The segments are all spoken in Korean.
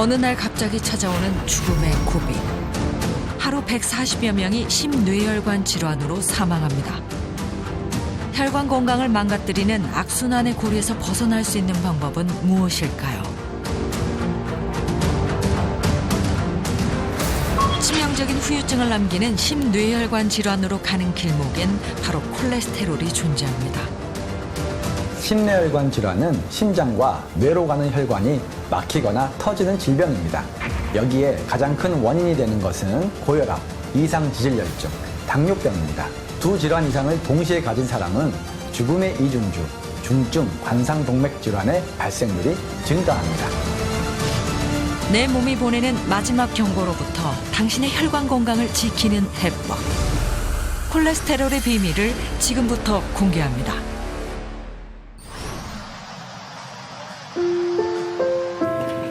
어느 날 갑자기 찾아오는 죽음의 고비. 하루 140여 명이 심뇌혈관 질환으로 사망합니다. 혈관 건강을 망가뜨리는 악순환의 고리에서 벗어날 수 있는 방법은 무엇일까요? 치명적인 후유증을 남기는 심뇌혈관 질환으로 가는 길목엔 바로 콜레스테롤이 존재합니다. 심뇌혈관 질환은 심장과 뇌로 가는 혈관이 막히거나 터지는 질병입니다. 여기에 가장 큰 원인이 되는 것은 고혈압, 이상지질혈증, 당뇨병입니다. 두 질환 이상을 동시에 가진 사람은 죽음의 이중주, 중증 관상동맥 질환의 발생률이 증가합니다. 내 몸이 보내는 마지막 경고로부터 당신의 혈관 건강을 지키는 해법. 콜레스테롤의 비밀을 지금부터 공개합니다.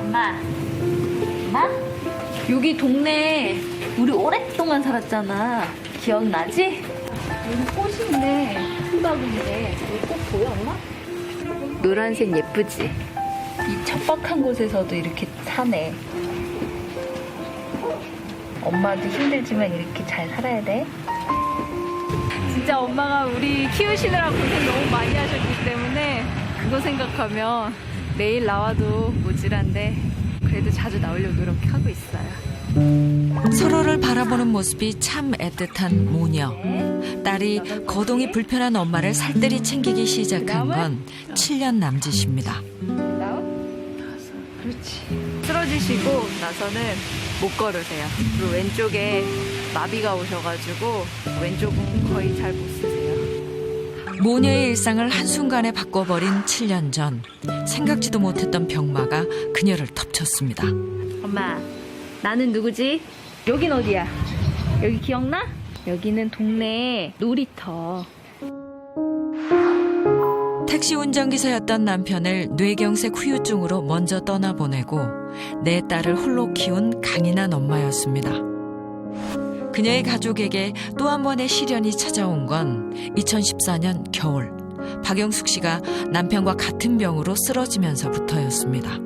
엄마? 여기 동네에 우리 오랫동안 살았잖아. 기억나지? 여기 꽃이 있네. 풀바구니에. 여기 꽃 보여, 엄마? 노란색 예쁘지? 이 척박한 곳에서도 이렇게 사네. 엄마도 힘들지만 이렇게 잘 살아야 돼. 진짜 엄마가 우리 키우시느라 고생 너무 많이 하셨기 때문에 그거 생각하면 매일 나와도 모질한데 그래도 자주 나오려고 노력하고 있어요. 서로를 바라보는 모습이 참 애틋한 모녀. 딸이 거동이 불편한 엄마를 살뜰히 챙기기 시작한 건 7년 남짓입니다. 그렇지. 쓰러지시고 나서는 못 걸으세요. 그리고 왼쪽에 마비가 오셔가지고 왼쪽은 거의 잘 못 쓰세요. 모녀의 일상을 한순간에 바꿔버린 7년 전 생각지도 못했던 병마가 그녀를 덮쳤습니다. 엄마, 나는 누구지? 여긴 어디야? 여기 기억나? 여기는 동네 놀이터. 택시 운전기사였던 남편을 뇌경색 후유증으로 먼저 떠나보내고 내 딸을 홀로 키운 강인한 엄마였습니다. 그녀의 가족에게 또 한 번의 시련이 찾아온 건 2014년 겨울 박영숙 씨가 남편과 같은 병으로 쓰러지면서부터였습니다.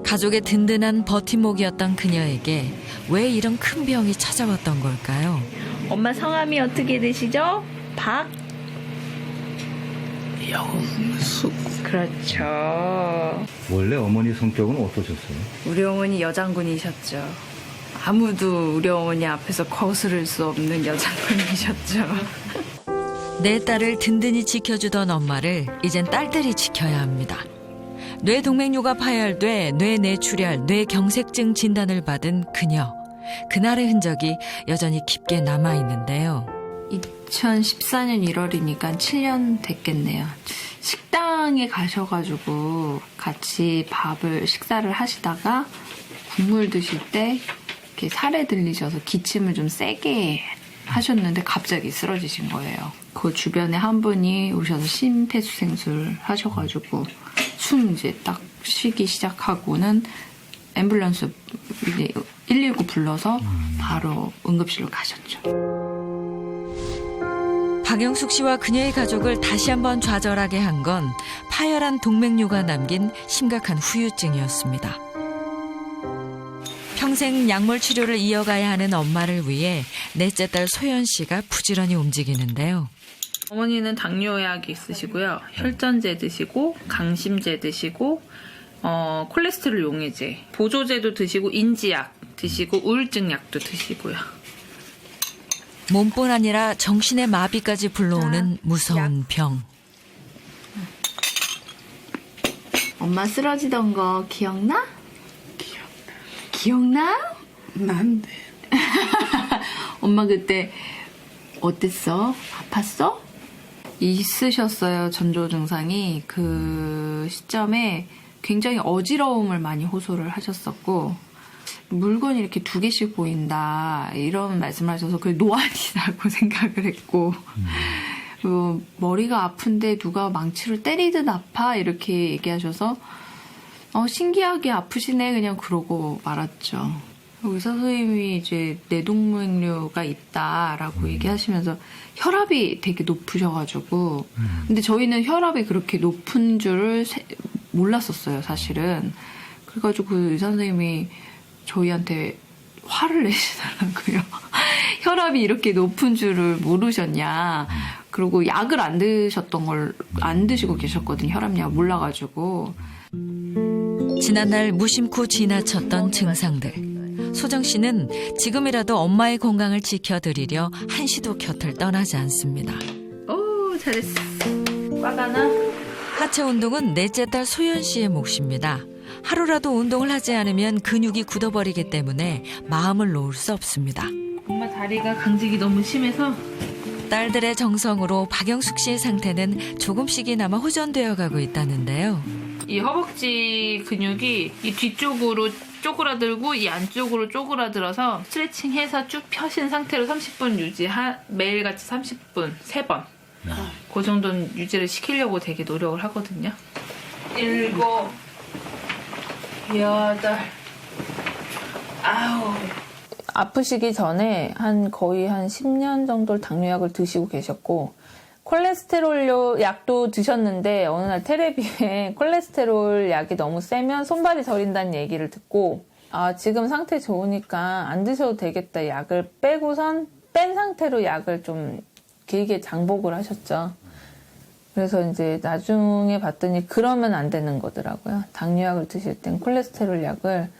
가족의 든든한 버팀목이었던 그녀에게 왜 이런 큰 병이 찾아왔던 걸까요? 엄마 성함이 어떻게 되시죠? 영숙. 그렇죠. 원래 어머니 성격은 어떠셨어요? 우리 어머니 여장군이셨죠. 아무도 우리 어머니 앞에서 거스를 수 없는 여장군이셨죠. 내 딸을 든든히 지켜주던 엄마를 이젠 딸들이 지켜야 합니다. 뇌동맥류가 파열돼 뇌내출혈, 뇌경색증 진단을 받은 그녀. 그날의 흔적이 여전히 깊게 남아있는데요. 2014년 1월이니까 7년 됐겠네요. 식당에 가셔가지고 같이 식사를 하시다가 국물 드실 때 이렇게 살에 들리셔서 기침을 좀 세게 하셨는데 갑자기 쓰러지신 거예요. 그 주변에 한 분이 오셔서 심폐소생술 하셔가지고 숨 이제 딱 쉬기 시작하고는 앰뷸런스 119 불러서 바로 응급실로 가셨죠. 박영숙 씨와 그녀의 가족을 다시 한번 좌절하게 한 건 파열한 동맥류가 남긴 심각한 후유증이었습니다. 평생 약물 치료를 이어가야 하는 엄마를 위해 넷째 딸 소연 씨가 부지런히 움직이는데요. 어머니는 당뇨약이 있으시고요. 혈전제 드시고 강심제 드시고 콜레스테롤 용해제, 보조제도 드시고 인지약 드시고 우울증 약도 드시고요. 몸뿐 아니라 정신의 마비까지 불러오는 무서운 병. 엄마 쓰러지던 거 기억나? 기억나? 난데. 엄마 그때 어땠어? 아팠어? 있으셨어요. 전조 증상이. 그 시점에 굉장히 어지러움을 많이 호소를 하셨었고 물건이 이렇게 2개씩 보인다 이런 말씀을 하셔서 그게 노안이라고 생각을 했고 머리가 아픈데 누가 망치로 때리듯 아파 이렇게 얘기하셔서 신기하게 아프시네 그냥 그러고 말았죠. 의사 선생님이 이제 뇌동맥류가 있다라고 얘기하시면서 혈압이 되게 높으셔가지고 근데 저희는 혈압이 그렇게 높은 줄을 몰랐었어요 사실은. 그래가지고 그 의사 선생님이 저희한테 화를 내시더라고요. 혈압이 이렇게 높은 줄을 모르셨냐. 그리고 약을 안 드시고 계셨거든요. 혈압약 몰라가지고. 지난날 무심코 지나쳤던 증상들. 소정 씨는 지금이라도 엄마의 건강을 지켜드리려 한시도 곁을 떠나지 않습니다. 오, 잘했어. 빠가나? 하체 운동은 넷째 딸 소연 씨의 몫입니다. 하루라도 운동을 하지 않으면 근육이 굳어버리기 때문에 마음을 놓을 수 없습니다. 엄마 다리가 강직이 너무 심해서 딸들의 정성으로 박영숙 씨의 상태는 조금씩이나마 호전되어 가고 있다는데요. 이 허벅지 근육이 이 뒤쪽으로 쪼그라들고 이 안쪽으로 쪼그라들어서 스트레칭해서 쭉 펴신 상태로 30분 매일같이 30분 3번 그 정도는 유지를 시키려고 되게 노력을 하거든요. 7, 8, 9. 아프시기 전에 거의 한 10년 정도 당뇨약을 드시고 계셨고 콜레스테롤 약도 드셨는데 어느 날 텔레비에 콜레스테롤 약이 너무 세면 손발이 저린다는 얘기를 듣고 지금 상태 좋으니까 안 드셔도 되겠다. 약을 빼고선 뺀 상태로 약을 좀 길게 장복을 하셨죠. 그래서 이제 나중에 봤더니 그러면 안 되는 거더라고요. 당뇨약을 드실 땐 콜레스테롤 약을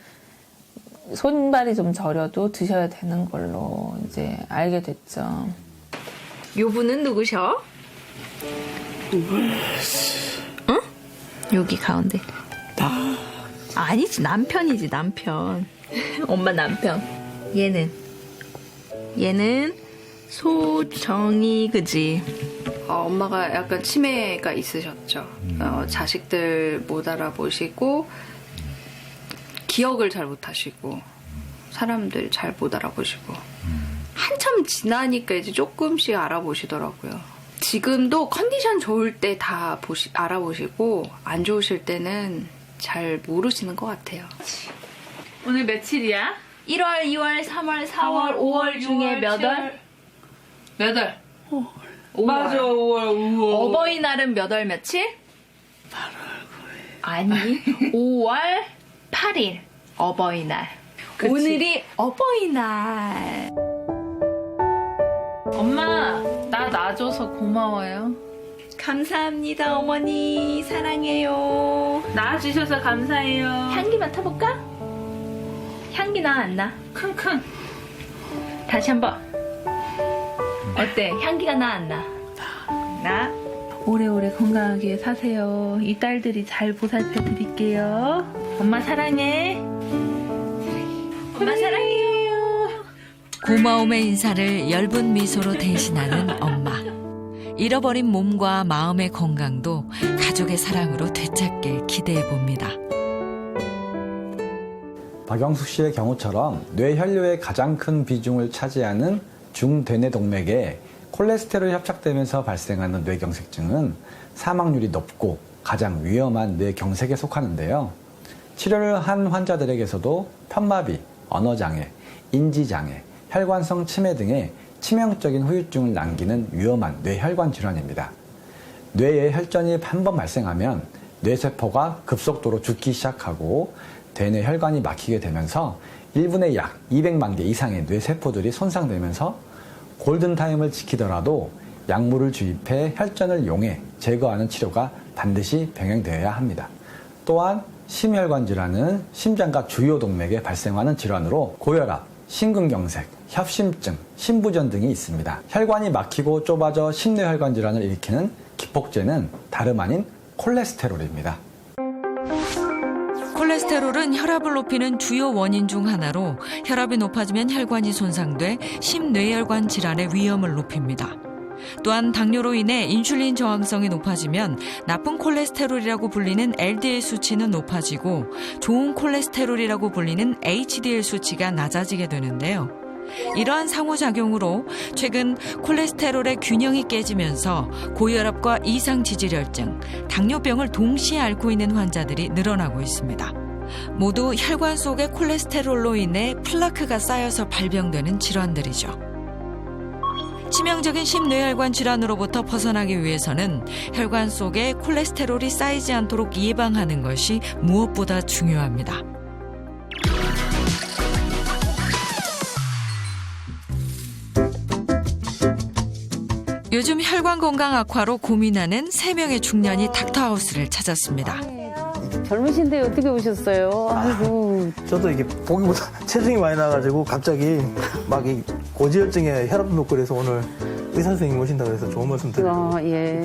손발이 좀 저려도 드셔야 되는 걸로 이제 알게 됐죠. 요 분은 누구셔? 응? 여기 가운데. 아니지, 남편이지, 남편. 엄마 남편. 얘는 소정이, 그지? 엄마가 약간 치매가 있으셨죠. 자식들 못 알아보시고 기억을 잘 못하시고 사람들 잘 못 알아보시고 한참 지나니까 이제 조금씩 알아보시더라고요. 지금도 컨디션 좋을 때 다 알아보시고 안 좋으실 때는 잘 모르시는 것 같아요. 오늘 며칠이야? 1월, 2월, 3월, 4월, 5월 중에 몇 월? 몇 월? 5월. 맞아, 5월. 어버이날은 몇 월 며칠? 8월 9일. 아니, 5월 8일. 어버이날. 그치. 오늘이 어버이날. 엄마, 나 놔줘서 고마워요. 감사합니다, 어머니. 사랑해요. 낳아주셔서 감사해요. 향기 맡아볼까? 향기 나, 안 나? 킁킁. 다시 한번. 어때? 향기가 나, 안 나? 나? 오래오래 건강하게 사세요. 이 딸들이 잘 보살펴 드릴게요. 엄마 사랑해. 엄마 사랑해요. 고마움의 인사를 엷은 미소로 대신하는 엄마. 잃어버린 몸과 마음의 건강도 가족의 사랑으로 되찾게 기대해 봅니다. 박영숙 씨의 경우처럼 뇌혈류의 가장 큰 비중을 차지하는 중대뇌동맥에 콜레스테롤이 협착되면서 발생하는 뇌경색증은 사망률이 높고 가장 위험한 뇌경색에 속하는데요. 치료를 한 환자들에게서도 편마비, 언어장애, 인지장애, 혈관성 치매 등의 치명적인 후유증을 남기는 위험한 뇌혈관 질환입니다. 뇌에 혈전이 한 번 발생하면 뇌세포가 급속도로 죽기 시작하고 대뇌 혈관이 막히게 되면서 1분에 약 200만 개 이상의 뇌세포들이 손상되면서 골든타임을 지키더라도 약물을 주입해 혈전을 용해 제거하는 치료가 반드시 병행되어야 합니다. 또한 심혈관 질환은 심장과 주요 동맥에 발생하는 질환으로 고혈압, 심근경색, 협심증, 심부전 등이 있습니다. 혈관이 막히고 좁아져 심뇌혈관 질환을 일으키는 기폭제는 다름 아닌 콜레스테롤입니다. 콜레스테롤은 혈압을 높이는 주요 원인 중 하나로 혈압이 높아지면 혈관이 손상돼 심뇌혈관 질환의 위험을 높입니다. 또한 당뇨로 인해 인슐린 저항성이 높아지면 나쁜 콜레스테롤이라고 불리는 LDL 수치는 높아지고 좋은 콜레스테롤이라고 불리는 HDL 수치가 낮아지게 되는데요. 이러한 상호작용으로 최근 콜레스테롤의 균형이 깨지면서 고혈압과 이상지질혈증, 당뇨병을 동시에 앓고 있는 환자들이 늘어나고 있습니다. 모두 혈관 속의 콜레스테롤로 인해 플라크가 쌓여서 발병되는 질환들이죠. 치명적인 심뇌혈관 질환으로부터 벗어나기 위해서는 혈관 속에 콜레스테롤이 쌓이지 않도록 예방하는 것이 무엇보다 중요합니다. 요즘 혈관 건강 악화로 고민하는 3명의 중년이 닥터하우스를 찾았습니다. 젊으신데 어떻게 오셨어요? 아이고. 저도 이게 보기보다 체중이 많이 나가지고 갑자기 막 이 고지혈증에 혈압도 높고 그래서 오늘 의사 선생님 오신다고 해서 좋은 말씀 드리고 예.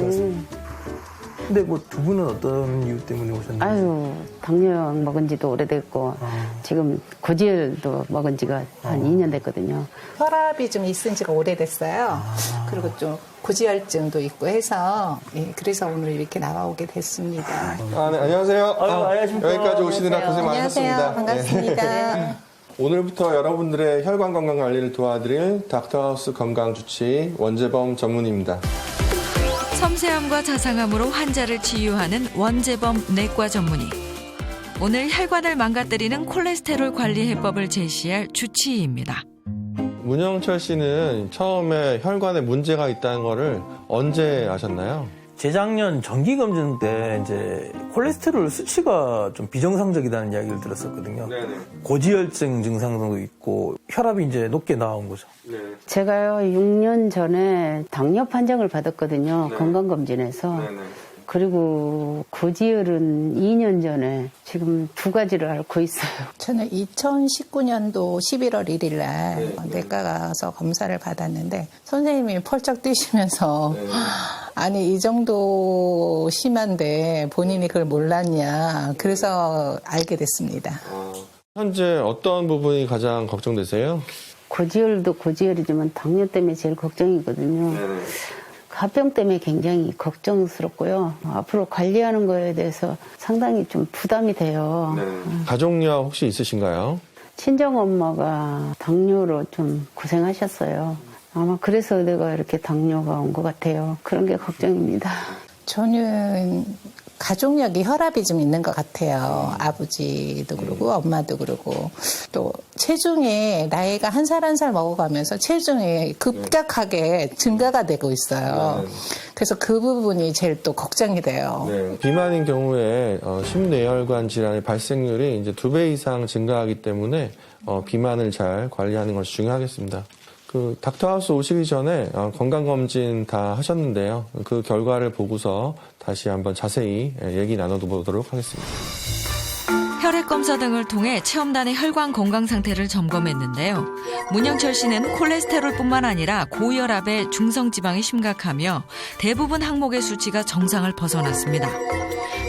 근데 뭐 두 분은 어떤 이유 때문에 오셨나요? 아유, 당뇨약 먹은 지도 오래됐고, 지금 고지혈도 먹은 지가 한 2년 됐거든요. 혈압이 좀 있은 지가 오래됐어요. 그리고 좀 고지혈증도 있고 해서 그래서 오늘 이렇게 나와오게 됐습니다. 네, 안녕하세요. 안녕하십니까. 여기까지 오시느라 고생 많으셨습니다. 반갑습니다. 네. 오늘부터 여러분들의 혈관 건강 관리를 도와드릴 닥터하우스 건강주치 원재범 전문의입니다. 섬세함과 자상함으로 환자를 치유하는 원재범 내과 전문의. 오늘 혈관을 망가뜨리는 콜레스테롤 관리 해법을 제시할 주치의입니다. 문영철 씨는 처음에 혈관에 문제가 있다는 거를 언제 아셨나요? 재작년 정기검진 때 이제 콜레스테롤 수치가 좀 비정상적이라는 이야기를 들었었거든요. 네네. 고지혈증 증상도 있고 혈압이 이제 높게 나온 거죠. 네. 제가요, 6년 전에 당뇨 판정을 받았거든요. 네. 건강검진에서. 네네. 그리고 고지혈은 2년 전에 지금 2가지를 앓고 있어요. 저는 2019년도 11월 1일 날 내과 가서 검사를 받았는데 선생님이 펄쩍 뛰시면서 아니 이 정도 심한데 본인이 그걸 몰랐냐 그래서 알게 됐습니다. 현재 어떤 부분이 가장 걱정되세요? 고지혈도 고지혈이지만 당뇨 때문에 제일 걱정이거든요. 네네. 합병 때문에 굉장히 걱정스럽고요. 앞으로 관리하는 거에 대해서 상당히 좀 부담이 돼요. 가족력 혹시 있으신가요? 친정엄마가 당뇨로 좀 고생하셨어요. 아마 그래서 내가 이렇게 당뇨가 온 것 같아요. 그런 게 걱정입니다. 저는 가족력이 혈압이 좀 있는 것 같아요. 아버지도 그러고 엄마도 그러고 또 체중이 나이가 한 살 한 살 먹어가면서 체중이 급격하게 증가가 되고 있어요. 그래서 그 부분이 제일 또 걱정이 돼요. 네. 비만인 경우에 심뇌혈관 질환의 발생률이 이제 2배 이상 증가하기 때문에 비만을 잘 관리하는 것이 중요하겠습니다. 그 닥터하우스 오시기 전에 건강검진 다 하셨는데요. 그 결과를 보고서 다시 한번 자세히 얘기 나눠보도록 하겠습니다. 혈액검사 등을 통해 체험단의 혈관 건강 상태를 점검했는데요. 문영철 씨는 콜레스테롤뿐만 아니라 고혈압에 중성지방이 심각하며 대부분 항목의 수치가 정상을 벗어났습니다.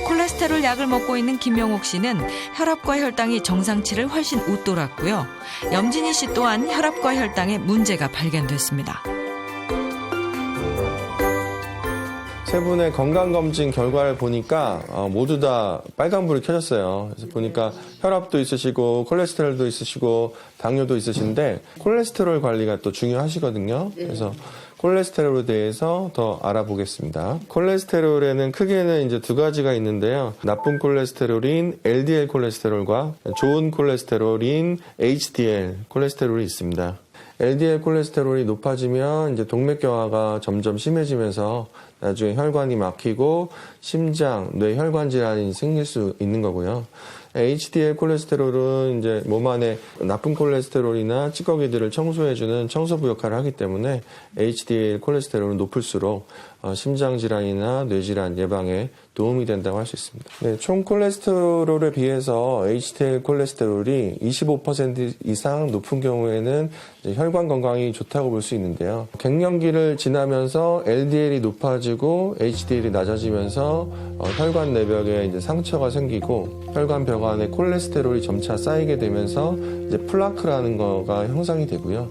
콜레스테롤 약을 먹고 있는 김명옥 씨는 혈압과 혈당이 정상치를 훨씬 웃돌았고요. 염진희 씨 또한 혈압과 혈당에 문제가 발견됐습니다. 세 분의 건강검진 결과를 보니까 모두 다 빨간불이 켜졌어요. 그래서 보니까 혈압도 있으시고 콜레스테롤도 있으시고 당뇨도 있으신데 콜레스테롤 관리가 또 중요하시거든요. 그래서 콜레스테롤에 대해서 더 알아보겠습니다. 콜레스테롤에는 크게는 이제 2가지가 있는데요. 나쁜 콜레스테롤인 LDL 콜레스테롤과 좋은 콜레스테롤인 HDL 콜레스테롤이 있습니다. LDL 콜레스테롤이 높아지면 이제 동맥경화가 점점 심해지면서 나중에 혈관이 막히고 심장, 뇌혈관 질환이 생길 수 있는 거고요. HDL 콜레스테롤은 이제 몸 안에 나쁜 콜레스테롤이나 찌꺼기들을 청소해주는 청소부 역할을 하기 때문에 HDL 콜레스테롤은 높을수록 심장 질환이나 뇌 질환 예방에 도움이 된다고 할 수 있습니다. 네, 총 콜레스테롤에 비해서 HDL 콜레스테롤이 25% 이상 높은 경우에는 이제 혈관 건강이 좋다고 볼 수 있는데요. 갱년기를 지나면서 LDL이 높아지고 HDL이 낮아지면서 혈관 내벽에 이제 상처가 생기고 혈관 벽 안에 콜레스테롤이 점차 쌓이게 되면서 이제 플라크라는 거가 형성이 되고요.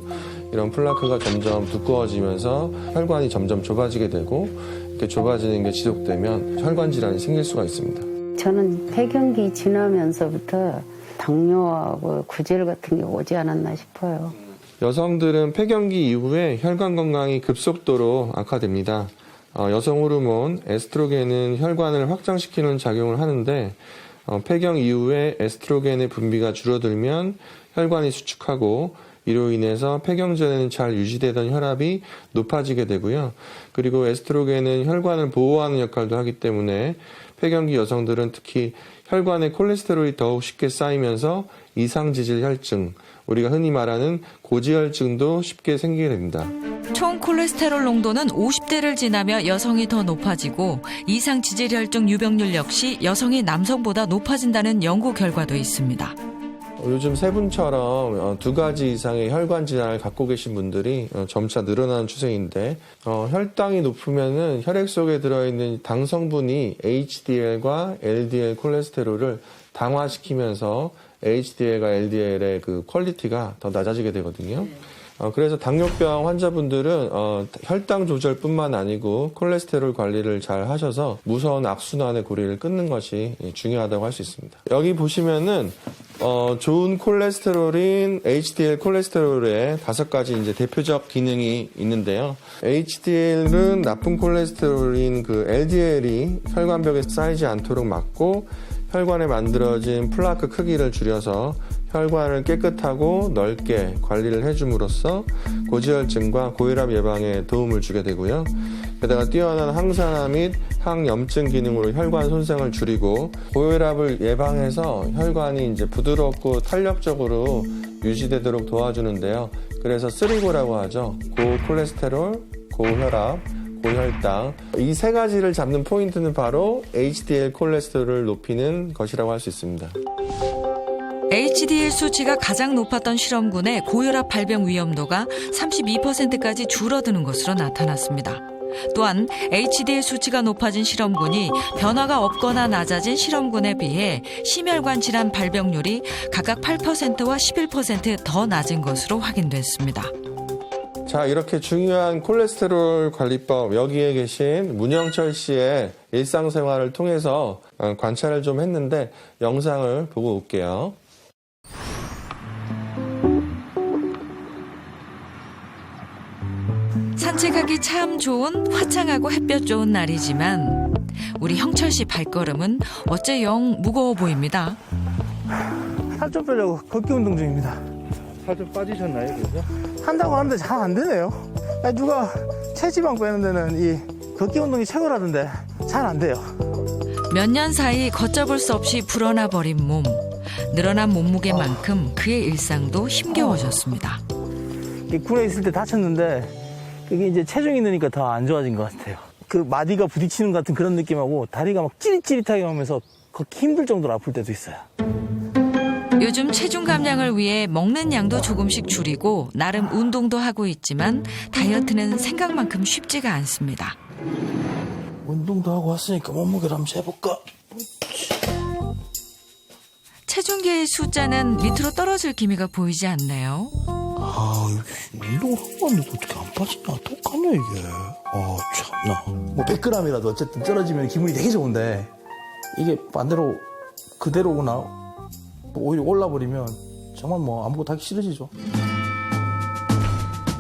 이런 플라크가 점점 두꺼워지면서 혈관이 점점 좁아지게 되고 이렇게 좁아지는 게 지속되면 혈관 질환이 생길 수가 있습니다. 저는 폐경기 지나면서부터 당뇨하고 고지혈 같은 게 오지 않았나 싶어요. 여성들은 폐경기 이후에 혈관 건강이 급속도로 악화됩니다. 여성 호르몬 에스트로겐은 혈관을 확장시키는 작용을 하는데 폐경 이후에 에스트로겐의 분비가 줄어들면 혈관이 수축하고 이로 인해서 폐경 전에는 잘 유지되던 혈압이 높아지게 되고요. 그리고 에스트로겐은 혈관을 보호하는 역할도 하기 때문에 폐경기 여성들은 특히 혈관에 콜레스테롤이 더욱 쉽게 쌓이면서 이상지질 혈증, 우리가 흔히 말하는 고지혈증도 쉽게 생기게 됩니다. 총 콜레스테롤 농도는 50대를 지나며 여성이 더 높아지고 이상 지질혈증 유병률 역시 여성이 남성보다 높아진다는 연구 결과도 있습니다. 요즘 세 분처럼 2가지 이상의 혈관 질환을 갖고 계신 분들이 점차 늘어나는 추세인데 혈당이 높으면은 혈액 속에 들어있는 당 성분이 HDL과 LDL 콜레스테롤을 당화시키면서 HDL과 LDL의 그 퀄리티가 더 낮아지게 되거든요. 그래서 당뇨병 환자분들은 혈당 조절뿐만 아니고 콜레스테롤 관리를 잘 하셔서 무서운 악순환의 고리를 끊는 것이 중요하다고 할 수 있습니다. 여기 보시면은 좋은 콜레스테롤인 HDL 콜레스테롤의 5가지 이제 대표적 기능이 있는데요. HDL은 나쁜 콜레스테롤인 그 LDL이 혈관벽에 쌓이지 않도록 막고 혈관에 만들어진 플라크 크기를 줄여서 혈관을 깨끗하고 넓게 관리를 해줌으로써 고지혈증과 고혈압 예방에 도움을 주게 되고요. 게다가 뛰어난 항산화 및 항염증 기능으로 혈관 손상을 줄이고 고혈압을 예방해서 혈관이 이제 부드럽고 탄력적으로 유지되도록 도와주는데요. 그래서 3고라고 하죠. 고콜레스테롤, 고혈압, 고혈당. 이 3가지를 잡는 포인트는 바로 HDL 콜레스테롤을 높이는 것이라고 할 수 있습니다. HDL 수치가 가장 높았던 실험군의 고혈압 발병 위험도가 32%까지 줄어드는 것으로 나타났습니다. 또한 HDL 수치가 높아진 실험군이 변화가 없거나 낮아진 실험군에 비해 심혈관 질환 발병률이 각각 8%와 11% 더 낮은 것으로 확인됐습니다. 자, 이렇게 중요한 콜레스테롤 관리법, 여기에 계신 문영철 씨의 일상생활을 통해서 관찰을 좀 했는데 영상을 보고 올게요. 산책하기 참 좋은 화창하고 햇볕 좋은 날이지만 우리 형철 씨 발걸음은 어째 영 무거워 보입니다. 살 좀 빼려고 걷기 운동 중입니다. 살 좀 빠지셨나요, 그래서? 한다고 하는데 잘 안 되네요. 누가 체지방 빼는 데는 이 걷기 운동이 최고라던데 잘 안 돼요. 몇 년 사이 걷잡을 수 없이 불어나 버린 몸. 늘어난 몸무게만큼 그의 일상도 힘겨워졌습니다. 군에 있을 때 다쳤는데 그게 이제 체중이 느니까 더 안 좋아진 것 같아요. 그 마디가 부딪히는 것 같은 그런 느낌하고 다리가 막 찌릿찌릿하게 하면서 걷기 힘들 정도로 아플 때도 있어요. 요즘 체중 감량을 위해 먹는 양도 조금씩 줄이고 나름 운동도 하고 있지만 다이어트는 생각만큼 쉽지가 않습니다. 운동도 하고 왔으니까 몸무게를 한번 재볼까? 체중계의 숫자는 밑으로 떨어질 기미가 보이지 않네요. 운동을 하고 왔는데 어떻게 안 빠지냐? 똑같냐 이게. 참나. 뭐 100g이라도 어쨌든 떨어지면 기분이 되게 좋은데 이게 반대로 그대로구나. 오히려 올라버리면 정말 뭐 아무것도 하기 싫어지죠.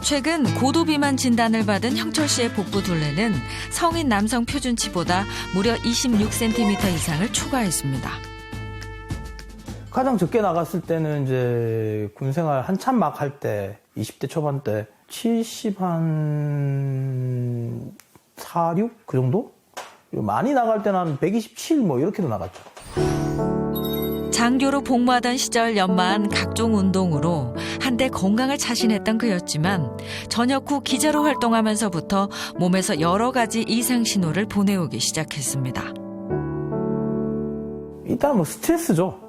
최근 고도 비만 진단을 받은 형철 씨의 복부 둘레는 성인 남성 표준치보다 무려 26cm 이상을 초과했습니다. 가장 적게 나갔을 때는 이제 군생활 한참 막 할 때 20대 초반 때 70 한 4, 6 그 정도? 많이 나갈 때는 한 127 뭐 이렇게도 나갔죠. 장교로 복무하던 시절 연마한 각종 운동으로 한때 건강을 자신했던 그였지만 전역 후 기자로 활동하면서부터 몸에서 여러 가지 이상 신호를 보내오기 시작했습니다. 일단 뭐 스트레스죠.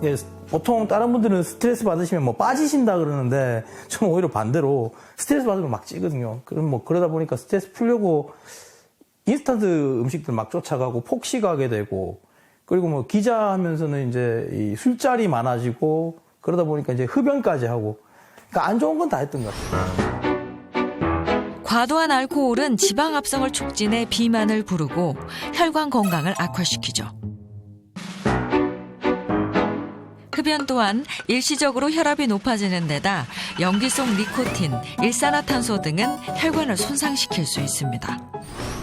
예, 보통 다른 분들은 스트레스 받으시면 뭐 빠지신다 그러는데 저는 오히려 반대로 스트레스 받으면 막 찌거든요. 그럼 뭐 그러다 보니까 스트레스 풀려고 인스턴트 음식들 막 쫓아가고 폭식하게 되고 그리고 뭐 기자 하면서는 이제 이 술자리 많아지고 그러다 보니까 이제 흡연까지 하고 그러니까 안 좋은 건 다 했던 것 같아요. 과도한 알코올은 지방 합성을 촉진해 비만을 부르고 혈관 건강을 악화시키죠. 흡연 또한 일시적으로 혈압이 높아지는 데다 연기 속 니코틴, 일산화탄소 등은 혈관을 손상시킬 수 있습니다.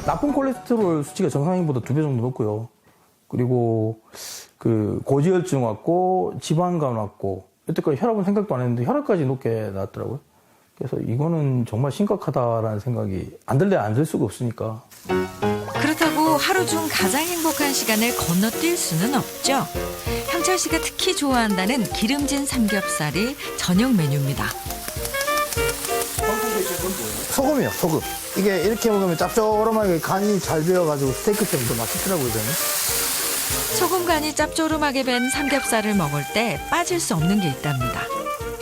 나쁜 콜레스테롤 수치가 정상인보다 2배 정도 높고요. 그리고 그 고지혈증 왔고 지방간 왔고 여태까지 혈압은 생각도 안 했는데 혈압까지 높게 나왔더라고요. 그래서 이거는 정말 심각하다라는 생각이 안 들래 안 들 수가 없으니까. 그렇다고 하루 중 가장 행복한 시간을 건너뛸 수는 없죠. 형철 씨가 특히 좋아한다는 기름진 삼겹살이 저녁 메뉴입니다. 소금이요, 소금. 이게 이렇게 먹으면 짭조름하게 간이 잘 배어가지고 스테이크처럼 더 맛있더라고요, 저는. 소금 간이 짭조름하게 밴 삼겹살을 먹을 때 빠질 수 없는 게 있답니다.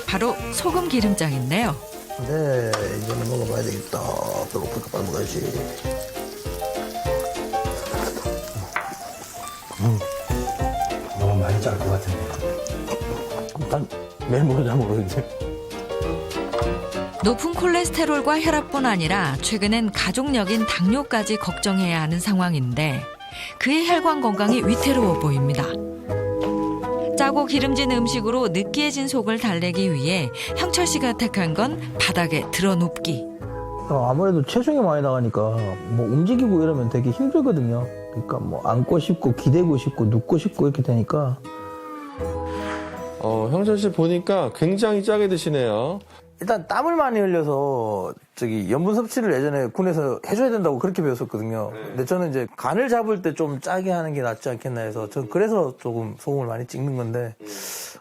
바로 소금 기름장인데요. 네, 이제는 먹어봐야 되겠다. 배고프니까 빨리 먹어야지. 너무 많이 짤 것 같은데. 일단 매일 먹어도 잘 모르겠는데. 높은 콜레스테롤과 혈압뿐 아니라 최근엔 가족력인 당뇨까지 걱정해야 하는 상황인데 그의 혈관 건강이 위태로워 보입니다. 짜고 기름진 음식으로 느끼해진 속을 달래기 위해 형철 씨가 택한 건 바닥에 드러눕기. 아무래도 체중이 많이 나가니까 뭐 움직이고 이러면 되게 힘들거든요. 그러니까 뭐 앉고 싶고 기대고 싶고 눕고 싶고 이렇게 되니까. 형철 씨 보니까 굉장히 짜게 드시네요. 일단 땀을 많이 흘려서 염분 섭취를 예전에 군에서 해줘야 된다고 그렇게 배웠었거든요. 근데 저는 이제 간을 잡을 때 좀 짜게 하는 게 낫지 않겠나 해서 전 그래서 조금 소금을 많이 찍는 건데.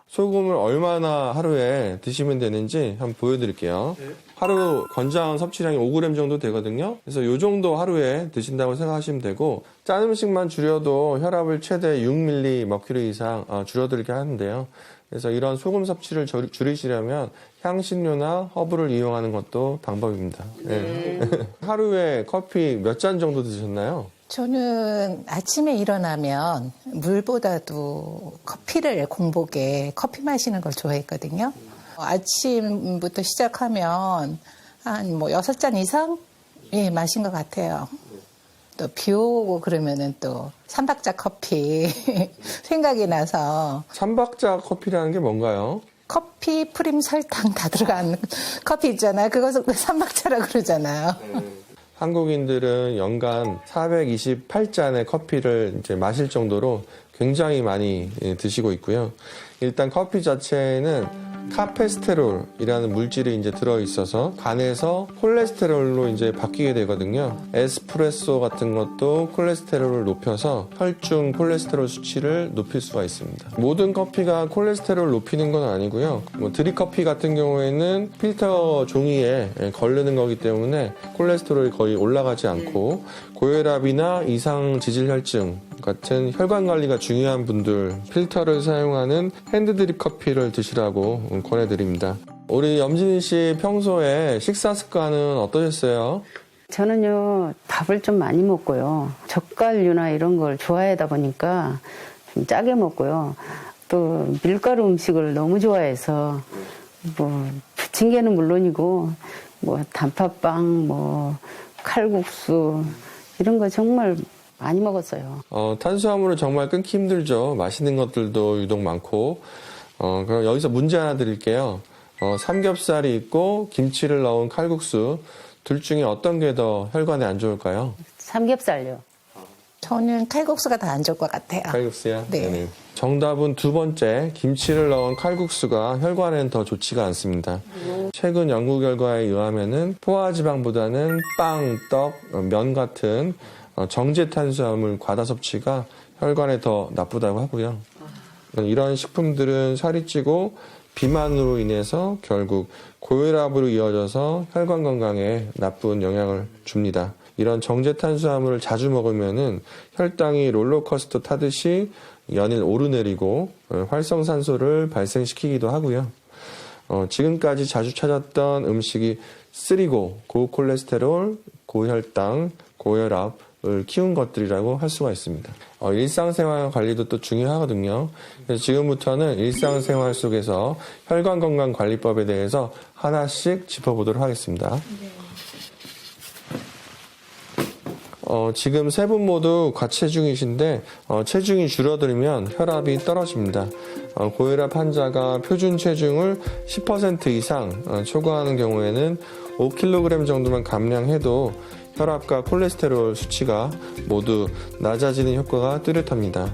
소금을 얼마나 하루에 드시면 되는지 한번 보여드릴게요. 하루 권장 섭취량이 5g 정도 되거든요. 그래서 이 정도 하루에 드신다고 생각하시면 되고 짠 음식만 줄여도 혈압을 최대 6mM 이상 줄어들게 하는데요. 그래서 이런 소금 섭취를 줄이시려면 향신료나 허브를 이용하는 것도 방법입니다. 네. 하루에 커피 몇 잔 정도 드셨나요? 저는 아침에 일어나면 물보다도 커피를 공복에 커피 마시는 걸 좋아했거든요. 아침부터 시작하면 한 뭐 6잔 이상 마신 것 같아요. 또 비 오고 그러면은 또 삼박자 커피 생각이 나서. 삼박자 커피라는 게 뭔가요? 커피, 프림, 설탕 다 들어간 커피 있잖아요. 그것을 삼박자라고 그러잖아요. 한국인들은 연간 428잔의 커피를 이제 마실 정도로 굉장히 많이 드시고 있고요. 일단 커피 자체에는 카페스테롤이라는 물질이 이제 들어있어서 간에서 콜레스테롤로 이제 바뀌게 되거든요. 에스프레소 같은 것도 콜레스테롤을 높여서 혈중 콜레스테롤 수치를 높일 수가 있습니다. 모든 커피가 콜레스테롤을 높이는 건 아니고요. 뭐 드립커피 같은 경우에는 필터 종이에 걸르는 거기 때문에 콜레스테롤이 거의 올라가지 않고 고혈압이나 이상 지질혈증 같은 혈관 관리가 중요한 분들 필터를 사용하는 핸드드립 커피를 드시라고 권해드립니다. 우리 염진희 씨 평소에 식사 습관은 어떠셨어요? 저는요, 밥을 좀 많이 먹고요. 젓갈류나 이런 걸 좋아하다 보니까 좀 짜게 먹고요. 또 밀가루 음식을 너무 좋아해서 뭐 부침개는 물론이고 뭐 단팥빵, 뭐 칼국수 이런 거 정말 많이 먹었어요. 탄수화물을 정말 끊기 힘들죠. 맛있는 것들도 유독 많고. 그럼 여기서 문제 하나 드릴게요. 삼겹살이 있고 김치를 넣은 칼국수 둘 중에 어떤 게 더 혈관에 안 좋을까요? 삼겹살요. 저는 칼국수가 더 안 좋을 것 같아요. 칼국수요? 네. 네네. 정답은 두 번째, 김치를 넣은 칼국수가 혈관엔 더 좋지가 않습니다. 최근 연구 결과에 의하면은 포화지방보다는 빵, 떡, 면 같은 정제 탄수화물 과다 섭취가 혈관에 더 나쁘다고 하고요. 이런 식품들은 살이 찌고 비만으로 인해서 결국 고혈압으로 이어져서 혈관 건강에 나쁜 영향을 줍니다. 이런 정제 탄수화물을 자주 먹으면은 혈당이 롤러코스터 타듯이 연일 오르내리고 활성산소를 발생시키기도 하고요. 지금까지 자주 찾았던 음식이 쓰리고 고콜레스테롤, 고혈당, 고혈압을 키운 것들이라고 할 수가 있습니다. 일상생활 관리도 또 중요하거든요. 그래서 지금부터는 일상생활 속에서 혈관건강관리법에 대해서 하나씩 짚어보도록 하겠습니다. 지금 세 분 모두 과체중이신데 체중이 줄어들면 혈압이 떨어집니다. 고혈압 환자가 표준 체중을 10% 이상 초과하는 경우에는 5kg 정도만 감량해도 혈압과 콜레스테롤 수치가 모두 낮아지는 효과가 뚜렷합니다.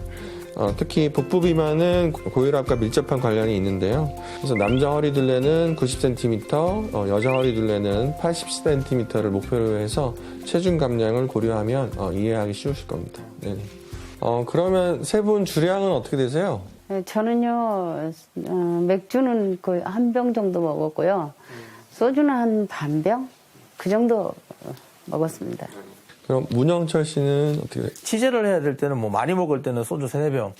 특히 복부 비만은 고혈압과 밀접한 관련이 있는데요. 그래서 남자 허리둘레는 90cm, 여자 허리둘레는 80cm를 목표로 해서 체중 감량을 고려하면 이해하기 쉬우실 겁니다. 네. 그러면 세 분 주량은 어떻게 되세요? 저는요, 맥주는 거의 한 병 정도 먹었고요. 소주는 한 반병? 그 정도 먹었습니다. 그럼 문영철 씨는 어떻게 돼요? 치제를 해야 될 때는 뭐 많이 먹을 때는 소주 3-4병.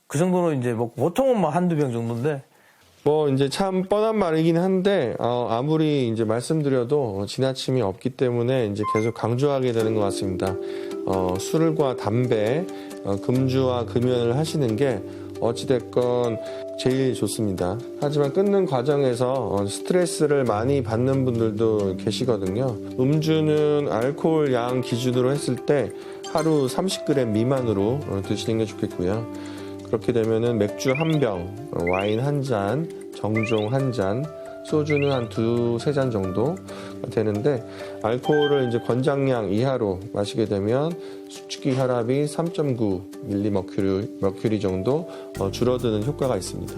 그 정도는 이제 먹고 보통은 뭐 1-2병 정도인데 뭐 이제 참 뻔한 말이긴 한데 아무리 이제 말씀드려도 지나침이 없기 때문에 이제 계속 강조하게 되는 것 같습니다. 술과 담배, 금주와 금연을 하시는 게 어찌됐건 제일 좋습니다. 하지만 끊는 과정에서 스트레스를 많이 받는 분들도 계시거든요. 음주는 알코올 양 기준으로 했을 때 하루 30g 미만으로 드시는 게 좋겠고요. 그렇게 되면은 맥주 1병, 와인 1잔, 정종 1잔, 소주는 한 2-3잔 정도 되는데 알코올을 이제 권장량 이하로 마시게 되면 수축기 혈압이 3.9mMq 정도 줄어드는 효과가 있습니다.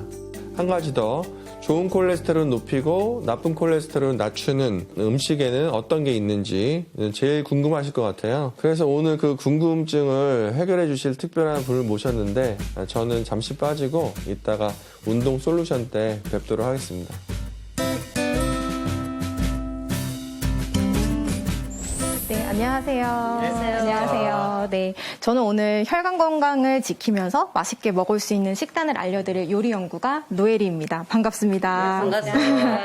한 가지 더 좋은 콜레스테롤 높이고 나쁜 콜레스테롤 낮추는 음식에는 어떤 게 있는지 제일 궁금하실 것 같아요. 그래서 오늘 그 궁금증을 해결해 주실 특별한 분을 모셨는데 저는 잠시 빠지고 이따가 운동 솔루션 때 뵙도록 하겠습니다. 네, 안녕하세요. 안녕하세요. 네, 저는 오늘 혈관 건강을 지키면서 맛있게 먹을 수 있는 식단을 알려드릴 요리 연구가 노엘이입니다. 반갑습니다. 네, 반갑습니다.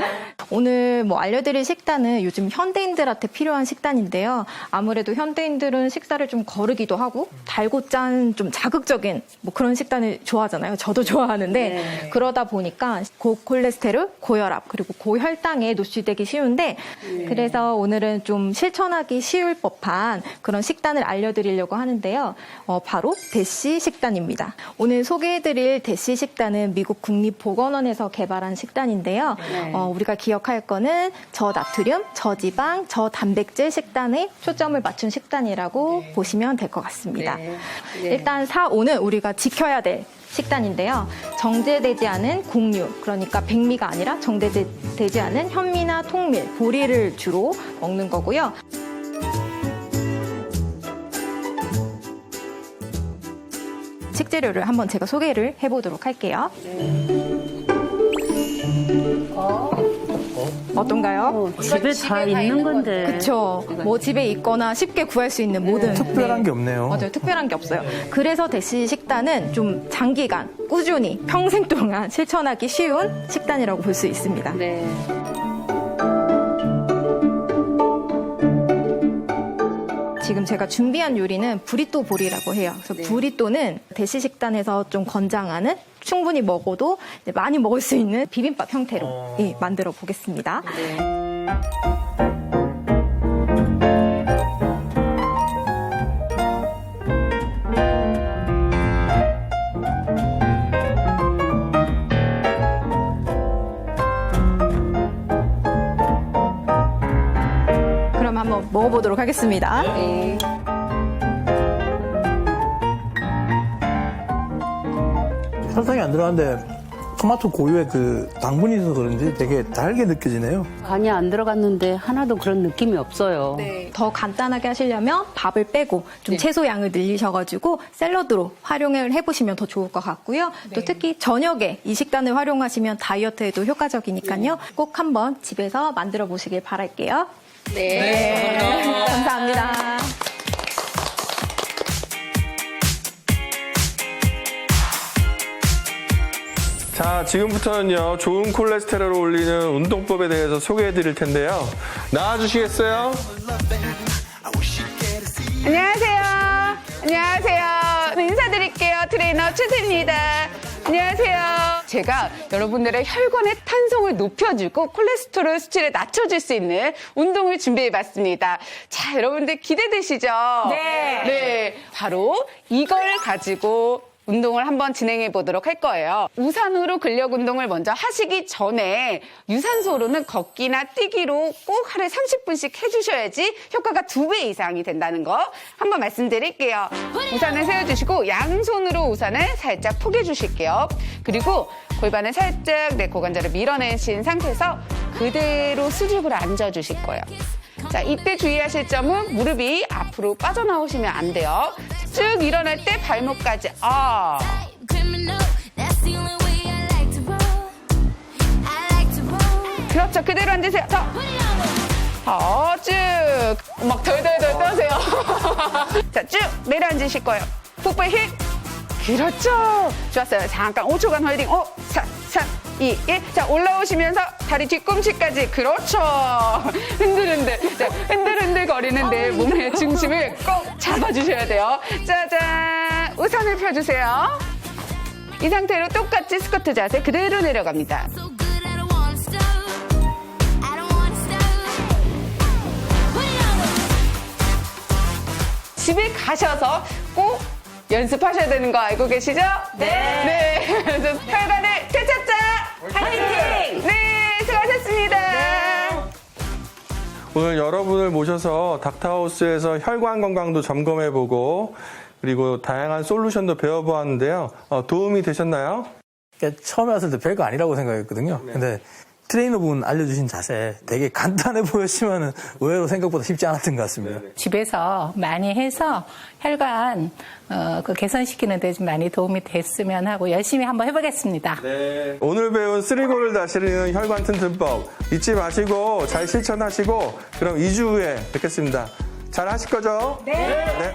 오늘 뭐 알려드릴 식단은 요즘 현대인들한테 필요한 식단인데요. 아무래도 현대인들은 식사를 좀 거르기도 하고 달고 짠 좀 자극적인 뭐 그런 식단을 좋아하잖아요. 저도 좋아하는데 네. 그러다 보니까 고콜레스테롤, 고혈압 그리고 고혈당에 노출되기 쉬운데 그래서 오늘은 좀 실천하기 쉬울 법한 그런 식단을 알려드리려고 하는데요. 바로 대시 식단입니다. 오늘 소개해드릴 대시 식단은 미국 국립보건원에서 개발한 식단인데요. 우리가 기억할 거는 저나트륨, 저지방, 저단백질 식단에 초점을 맞춘 식단이라고 보시면 될 것 같습니다. 일단 4, 5는 우리가 지켜야 될 식단인데요. 정제되지 않은 곡류, 그러니까 백미가 아니라 정제되지 않은 현미나 통밀, 보리를 주로 먹는 거고요. 식재료를 한번 제가 소개를 해보도록 할게요. 어떤가요? 집에 다 있는 건데. 그렇죠. 뭐 집에 있거나 쉽게 구할 수 있는 모든 특별한 게 없네요. 맞아요. 특별한 게 없어요. 그래서 대시 식단은 좀 장기간 꾸준히 평생 동안 실천하기 쉬운 식단이라고 볼 수 있습니다. 네. 지금 제가 준비한 요리는 브리또 보리라고 해요. 그래서 브리또는 대시 식단에서 좀 권장하는 충분히 먹어도 많이 먹을 수 있는 비빔밥 형태로 만들어 보겠습니다. 그럼 한번 먹어보도록 하겠습니다. 설탕이 안 들어가는데 토마토 고유의 그 당분이 있어서 그런지 되게 달게 느껴지네요. 간이 안 들어갔는데 하나도 그런 느낌이 없어요. 더 간단하게 하시려면 밥을 빼고 좀 채소 양을 늘리셔가지고 샐러드로 활용을 해보시면 더 좋을 것 같고요. 또 특히 저녁에 이 식단을 활용하시면 다이어트에도 효과적이니까요. 꼭 한번 집에서 만들어 보시길 바랄게요. 네. 감사합니다. 자, 지금부터는요, 좋은 콜레스테롤을 올리는 운동법에 대해서 소개해 드릴 텐데요. 나와주시겠어요? 안녕하세요. 안녕하세요. 인사드릴게요. 트레이너 최세입니다. 안녕하세요. 제가 여러분들의 혈관의 탄성을 높여주고 콜레스테롤 수치를 낮춰줄 수 있는 운동을 준비해봤습니다. 자, 여러분들 기대되시죠? 네. 바로 이걸 가지고 운동을 한번 진행해 보도록 할 거예요. 우산으로 근력 운동을 먼저 하시기 전에 유산소로는 걷기나 뛰기로 꼭 하루에 30분씩 해주셔야지 효과가 2배 이상이 된다는 거 한번 말씀드릴게요. 우산을 세워주시고 양손으로 우산을 살짝 포개 주실게요. 그리고 골반을 살짝 내 고관절을 밀어내신 상태에서 그대로 수직으로 앉아주실 거예요. 자, 이때 주의하실 점은 무릎이 앞으로 빠져나오시면 안 돼요. 쭉 일어날 때 발목까지 그렇죠. 그대로 앉으세요. 쭉 막 덜덜덜 떠세요. 자, 쭉 내려앉으실 거예요. 복부에 힘. 그렇죠. 좋았어요. 잠깐 5초간 홀딩. 5, 4, 3, 2, 1. 자, 올라오시면서 다리 뒤꿈치까지. 그렇죠. 흔들흔들. 자, 흔들흔들 거리는데 몸의 중심을 꼭 잡아주셔야 돼요. 짜잔. 우산을 펴주세요. 이 상태로 똑같이 스쿼트 자세 그대로 내려갑니다. 집에 가셔서 꼭 연습하셔야 되는 거 알고 계시죠? 네. 혈관을 되찾자! 화이팅! 네, 수고하셨습니다. 오늘 여러분을 모셔서 닥터하우스에서 혈관 건강도 점검해보고 그리고 다양한 솔루션도 배워보았는데요. 도움이 되셨나요? 그러니까 처음에 왔을 때 별거 아니라고 생각했거든요. 근데 트레이너분 알려주신 자세 되게 간단해 보였지만 의외로 생각보다 쉽지 않았던 것 같습니다. 집에서 많이 해서 혈관 그 개선시키는 데 좀 많이 도움이 됐으면 하고 열심히 한번 해보겠습니다. 네. 오늘 배운 쓰리골을 다스리는 혈관 튼튼법 잊지 마시고 잘 실천하시고 그럼 2주 후에 뵙겠습니다. 잘 하실 거죠? 네.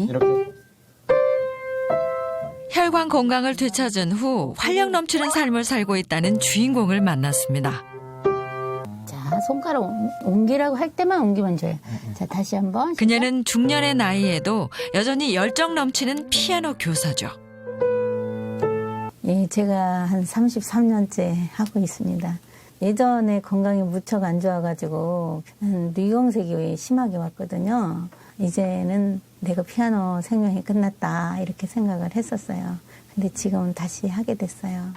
이렇게. 혈관 건강을 되찾은 후 활력 넘치는 삶을 살고 있다는 주인공을 만났습니다. 자, 손가락 옮기라고 할 때만 옮기면 돼요. 자, 다시 한번. 그녀는 중년의 나이에도 여전히 열정 넘치는 피아노 교사죠. 예, 제가 한 33년째 하고 있습니다. 예전에 건강이 무척 안 좋아가지고 뇌경색이 심하게 왔거든요. 이제는 내가 피아노 생명이 끝났다 이렇게 생각을 했었어요. 근데 지금은 다시 하게 됐어요.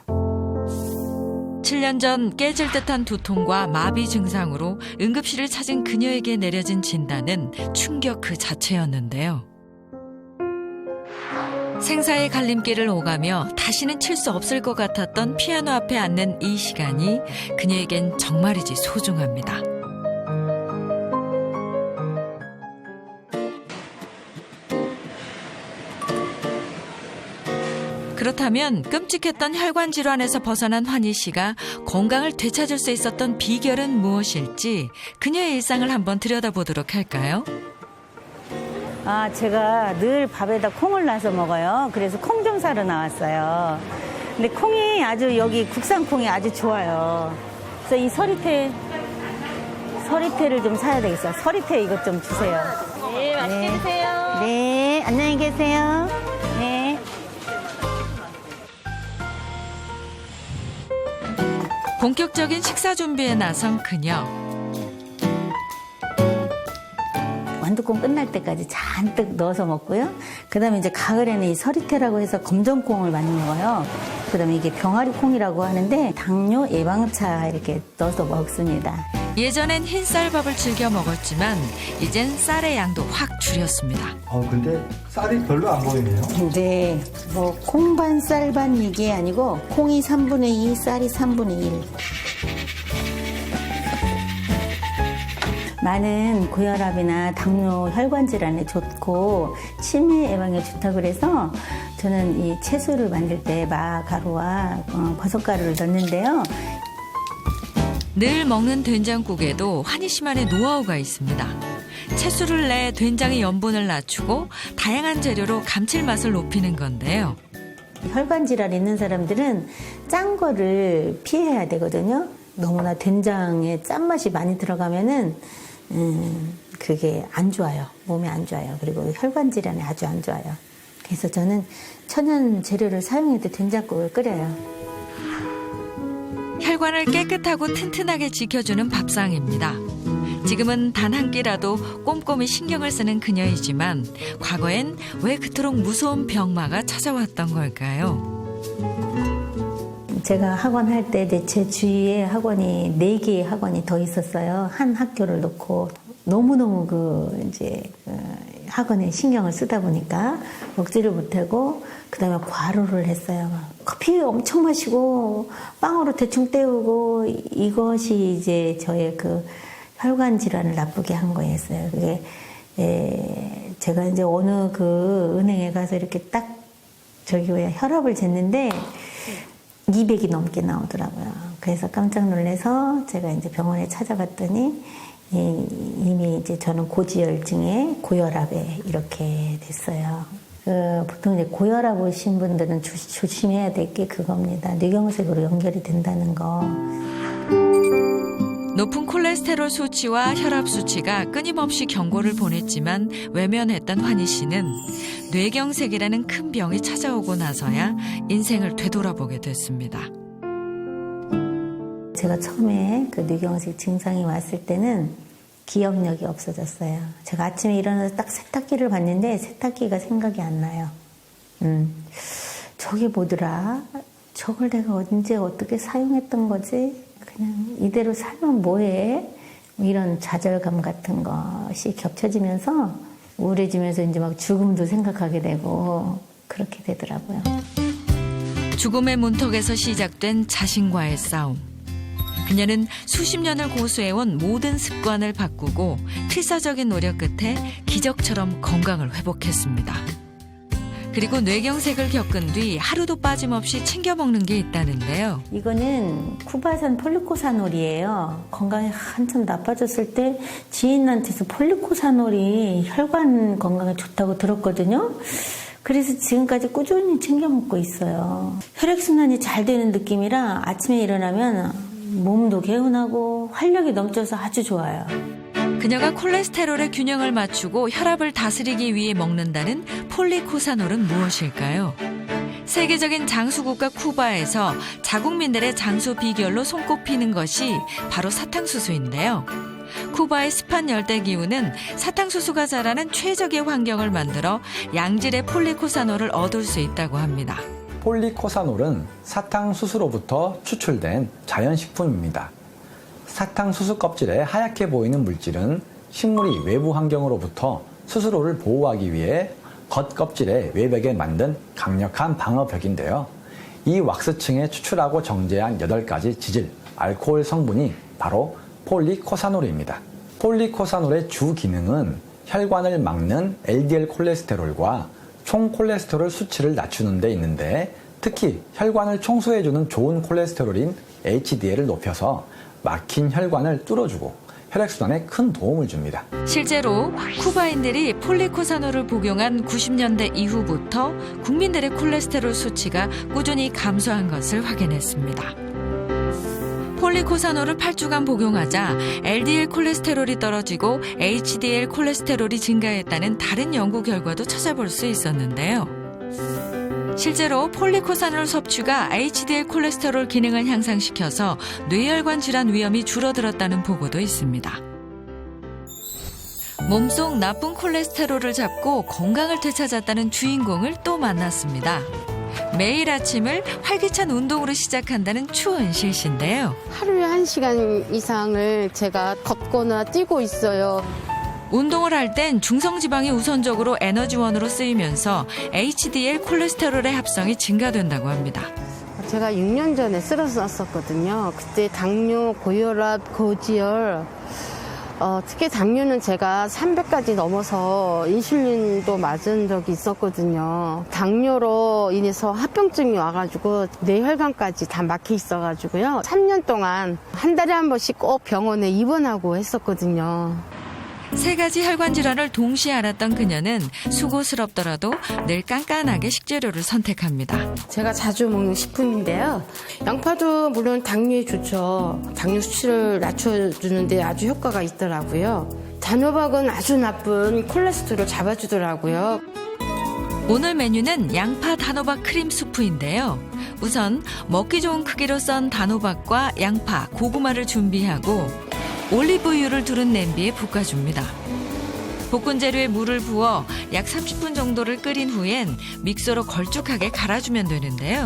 7년 전 깨질 듯한 두통과 마비 증상으로 응급실을 찾은 그녀에게 내려진 진단은 충격 그 자체였는데요. 생사의 갈림길을 오가며 다시는 칠 수 없을 것 같았던 피아노 앞에 앉는 이 시간이 그녀에겐 정말이지 소중합니다. 그렇다면 끔찍했던 혈관 질환에서 벗어난 환희 씨가 건강을 되찾을 수 있었던 비결은 무엇일지 그녀의 일상을 한번 들여다보도록 할까요? 제가 늘 밥에다 콩을 놔서 먹어요. 그래서 콩 좀 사러 나왔어요. 근데 콩이 아주 여기 국산 콩이 아주 좋아요. 그래서 이 서리태를 좀 사야 되겠어요. 서리태 이것 좀 주세요. 네, 맛있게 드세요. 네, 안녕히 계세요. 네. 본격적인 식사 준비에 나선 그녀. 완두콩 끝날 때까지 잔뜩 넣어서 먹고요. 그다음에 이제 가을에는 이 서리태라고 해서 검정콩을 많이 먹어요. 그다음에 이게 병아리 콩이라고 하는데 당뇨 예방차 이렇게 넣어서 먹습니다. 예전엔 흰쌀밥을 즐겨 먹었지만 이젠 쌀의 양도 확 줄였습니다. 근데 쌀이 별로 안 보이네요. 네, 뭐 콩반 쌀반 이게 아니고 콩이 3분의 2, 쌀이 3분의 1. 많은 고혈압이나 당뇨, 혈관 질환에 좋고 치매 예방에 좋다고 그래서 저는 이 채소를 만들 때 마가루와 버섯가루를 넣는데요. 늘 먹는 된장국에도 환희 씨만의 노하우가 있습니다. 채소를 내 된장의 염분을 낮추고 다양한 재료로 감칠맛을 높이는 건데요. 혈관 질환 있는 사람들은 짠 거를 피해야 되거든요. 너무나 된장에 짠맛이 많이 들어가면은 그게 안 좋아요. 몸에 안 좋아요. 그리고 혈관 질환에 아주 안 좋아요. 그래서 저는 천연 재료를 사용해도 된장국을 끓여요. 혈관을 깨끗하고 튼튼하게 지켜주는 밥상입니다. 지금은 단 한 끼라도 꼼꼼히 신경을 쓰는 그녀이지만 과거엔 왜 그토록 무서운 병마가 찾아왔던 걸까요? 제가 학원 할 때 제 주위에 학원이 4개의 학원이 더 있었어요. 한 학교를 놓고 너무너무 학원에 신경을 쓰다 보니까 먹지를 못하고 그다음에 과로를 했어요. 커피 엄청 마시고 빵으로 대충 때우고 이것이 이제 저의 그 혈관 질환을 나쁘게 한 거였어요. 그게 제가 이제 어느 그 은행에 가서 이렇게 딱 혈압을 쟀는데 200이 넘게 나오더라고요. 그래서 깜짝 놀라서 제가 이제 병원에 찾아갔더니 이미 이제 저는 고지혈증에 고혈압에 이렇게 됐어요. 보통 이제 고혈압 오신 분들은 조심해야 될 게 그겁니다. 뇌경색으로 연결이 된다는 거. 높은 콜레스테롤 수치와 혈압 수치가 끊임없이 경고를 보냈지만 외면했던 환희 씨는 뇌경색이라는 큰 병이 찾아오고 나서야 인생을 되돌아보게 됐습니다. 제가 처음에 그 뇌경색 증상이 왔을 때는 기억력이 없어졌어요. 제가 아침에 일어나서 딱 세탁기를 봤는데 세탁기가 생각이 안 나요. 저게 뭐더라? 저걸 내가 언제 어떻게 사용했던 거지? 그냥 이대로 살면 뭐해? 이런 좌절감 같은 것이 겹쳐지면서 우울해지면서 이제 막 죽음도 생각하게 되고 그렇게 되더라고요. 죽음의 문턱에서 시작된 자신과의 싸움. 그녀는 수십 년을 고수해온 모든 습관을 바꾸고 필사적인 노력 끝에 기적처럼 건강을 회복했습니다. 그리고 뇌경색을 겪은 뒤 하루도 빠짐없이 챙겨 먹는 게 있다는데요. 이거는 쿠바산 폴리코사놀이에요. 건강이 한참 나빠졌을 때 지인한테서 폴리코사놀이 혈관 건강에 좋다고 들었거든요. 그래서 지금까지 꾸준히 챙겨 먹고 있어요. 혈액순환이 잘 되는 느낌이라 아침에 일어나면 몸도 개운하고 활력이 넘쳐서 아주 좋아요. 그녀가 콜레스테롤의 균형을 맞추고 혈압을 다스리기 위해 먹는다는 폴리코사놀은 무엇일까요? 세계적인 장수국가 쿠바에서 자국민들의 장수 비결로 손꼽히는 것이 바로 사탕수수인데요. 쿠바의 습한 열대 기후는 사탕수수가 자라는 최적의 환경을 만들어 양질의 폴리코사놀을 얻을 수 있다고 합니다. 폴리코사놀은 사탕수수로부터 추출된 자연식품입니다. 사탕수수 껍질에 하얗게 보이는 물질은 식물이 외부 환경으로부터 스스로를 보호하기 위해 겉껍질의 외벽에 만든 강력한 방어벽인데요. 이 왁스층에 추출하고 정제한 8가지 지질, 알코올 성분이 바로 폴리코사놀입니다. 폴리코사놀의 주 기능은 혈관을 막는 LDL 콜레스테롤과 총 콜레스테롤 수치를 낮추는 데 있는데 특히 혈관을 청소해주는 좋은 콜레스테롤인 HDL을 높여서 막힌 혈관을 뚫어주고 혈액순환에 큰 도움을 줍니다. 실제로 쿠바인들이 폴리코사놀을 복용한 90년대 이후부터 국민들의 콜레스테롤 수치가 꾸준히 감소한 것을 확인했습니다. 폴리코사놀을 8주간 복용하자 LDL 콜레스테롤이 떨어지고 HDL 콜레스테롤이 증가했다는 다른 연구 결과도 찾아볼 수 있었는데요. 실제로 폴리코사놀 섭취가 HDL 콜레스테롤 기능을 향상시켜서 뇌혈관 질환 위험이 줄어들었다는 보고도 있습니다. 몸속 나쁜 콜레스테롤을 잡고 건강을 되찾았다는 주인공을 또 만났습니다. 매일 아침을 활기찬 운동으로 시작한다는 추은실 씨인데요. 하루에 1시간 이상을 제가 걷거나 뛰고 있어요. 운동을 할 땐 중성지방이 우선적으로 에너지원으로 쓰이면서 HDL 콜레스테롤의 합성이 증가된다고 합니다. 제가 6년 전에 쓰러졌었거든요. 그때 당뇨, 고혈압, 고지혈, 특히 당뇨는 제가 300까지 넘어서 인슐린도 맞은 적이 있었거든요. 당뇨로 인해서 합병증이 와가지고 뇌혈관까지 다 막혀 있어가지고요. 3년 동안 한 달에 한 번씩 꼭 병원에 입원하고 했었거든요. 3가지 혈관 질환을 동시에 앓았던 그녀는 수고스럽더라도 늘 깐깐하게 식재료를 선택합니다. 제가 자주 먹는 식품인데요. 양파도 물론 당뇨에 좋죠. 당뇨 수치를 낮춰주는데 아주 효과가 있더라고요. 단호박은 아주 나쁜 콜레스테롤을 잡아주더라고요. 오늘 메뉴는 양파 단호박 크림 수프인데요. 우선 먹기 좋은 크기로 썬 단호박과 양파, 고구마를 준비하고 올리브유를 두른 냄비에 볶아줍니다. 볶은 재료에 물을 부어 약 30분 정도를 끓인 후엔 믹서로 걸쭉하게 갈아주면 되는데요.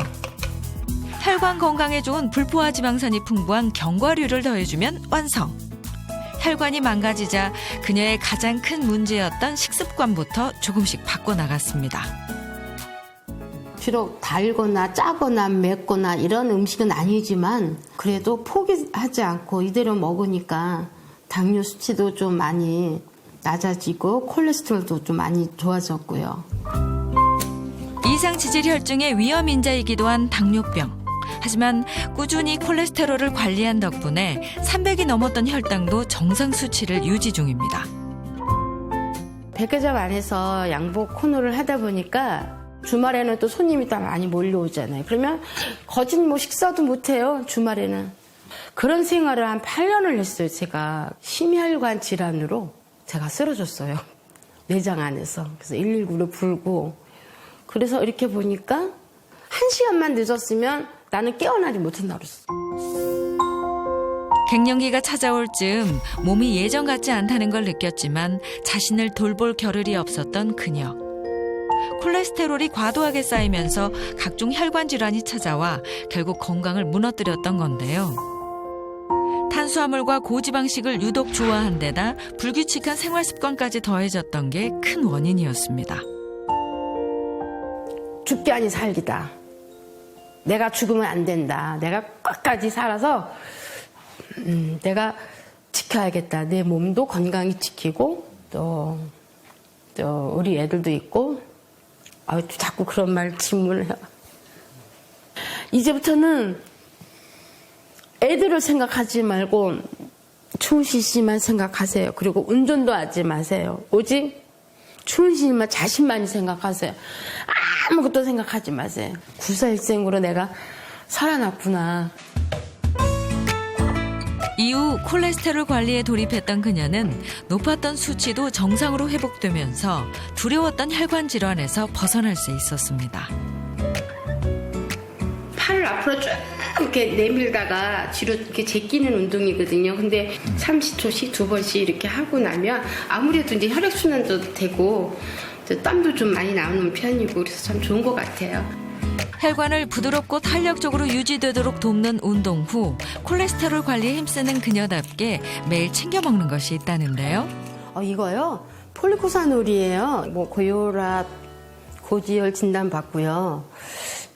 혈관 건강에 좋은 불포화 지방산이 풍부한 견과류를 더해주면 완성. 혈관이 망가지자 그녀의 가장 큰 문제였던 식습관부터 조금씩 바꿔나갔습니다. 비록 달거나 짜거나 맵거나 이런 음식은 아니지만 그래도 포기하지 않고 이대로 먹으니까 당뇨 수치도 좀 많이 낮아지고 콜레스테롤도 좀 많이 좋아졌고요. 이상 지질혈증의 위험 인자이기도 한 당뇨병. 하지만 꾸준히 콜레스테롤을 관리한 덕분에 300이 넘었던 혈당도 정상 수치를 유지 중입니다. 백화점 안에서 양복 코너를 하다 보니까 주말에는 또 손님이 또 많이 몰려오잖아요. 그러면 거짓 뭐 식사도 못해요, 주말에는. 그런 생활을 한 8년을 했어요, 제가. 심혈관 질환으로 제가 쓰러졌어요. 내장 안에서. 그래서 119를 불고. 그래서 이렇게 보니까 1시간만 늦었으면 나는 깨어나지 못한다고 그랬어. 갱년기가 찾아올 즈음 몸이 예전 같지 않다는 걸 느꼈지만 자신을 돌볼 겨를이 없었던 그녀. 콜레스테롤이 과도하게 쌓이면서 각종 혈관 질환이 찾아와 결국 건강을 무너뜨렸던 건데요. 탄수화물과 고지방식을 유독 좋아한 데다 불규칙한 생활 습관까지 더해졌던 게 큰 원인이었습니다. 죽기 아니 살기다. 내가 죽으면 안 된다. 내가 끝까지 살아서 내가 지켜야겠다. 내 몸도 건강히 지키고 또 우리 애들도 있고 자꾸 그런 말 질문을 해요. 이제부터는 애들을 생각하지 말고 추은실 씨만 생각하세요. 그리고 운전도 하지 마세요. 오직 추은실 씨만 자신만이 생각하세요. 아무것도 생각하지 마세요. 구사일생으로 내가 살아났구나. 이후 콜레스테롤 관리에 돌입했던 그녀는 높았던 수치도 정상으로 회복되면서 두려웠던 혈관 질환에서 벗어날 수 있었습니다. 팔을 앞으로 쭉 이렇게 내밀다가 뒤로 이렇게 제끼는 운동이거든요. 근데 30초씩 2번씩 이렇게 하고 나면 아무래도 이제 혈액순환도 되고 땀도 좀 많이 나오는 편이고 그래서 참 좋은 것 같아요. 혈관을 부드럽고 탄력적으로 유지되도록 돕는 운동 후 콜레스테롤 관리에 힘쓰는 그녀답게 매일 챙겨 먹는 것이 있다는데요. 이거요? 폴리코사놀이에요. 뭐 고혈압, 고지혈 진단 받고요.